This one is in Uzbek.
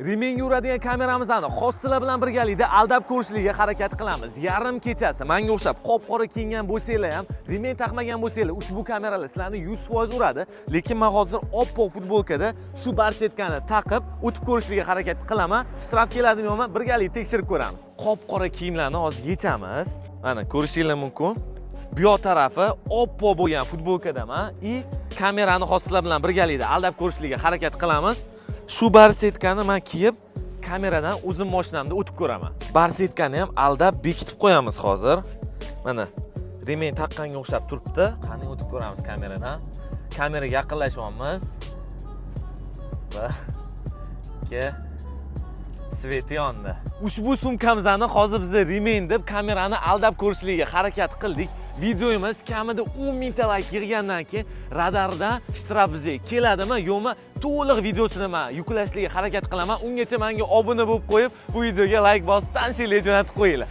Remenga uradigan kameramizni xossalar bilan birgalikda aldab ko'rishlikka harakat qilamiz. Yarim kechasi menga o'xshab qop-qora kiyingan bo'lsanglar ham, remen taqmagan bo'lsanglar, ushbu kameralar sizlarni 100% uradi. Lekin men hozir oppoq futbolkada shu barsetkani taqib o'tib ko'rishlikka harakat qilaman. Shtraf keladimi yo'qmi? Birgalikda tekshirib ko'ramiz. Qop-qora kiyimlarni hozir yechamiz. Mana ko'rishingiz mumkin. Bu yoq tarafi oppoq bo'lgan futbolkadaman и kamerani xossalar bilan birgalikda aldab ko'rishlikka harakat qilamiz. Shu barsetkani men kiyib kameradan o'zim mashinamda o'tib ko'raman. Barsetkani ham aldab bekitib qo'yamiz hozir. Mana remen taqqanga o'xshab turibdi. Qani o'tib ko'ramiz kameradan. Kameraga yaqinlashyapmiz. Va sveti yondi. Ushbu sumkamizni hozir biz remen deb kamerani aldab ko'rishlikka harakat qildik. Videomiz kamida 10 mingta like yig'gandan keyin radardan shtraf bizga keladimi, yo'qmi? To'liq videosini men yuklashlikka harakat qilaman. Ungacha menga obuna bo'lib qo'yib, bu videoga like bosib, tanishinglar jo'natib qo'yinglar.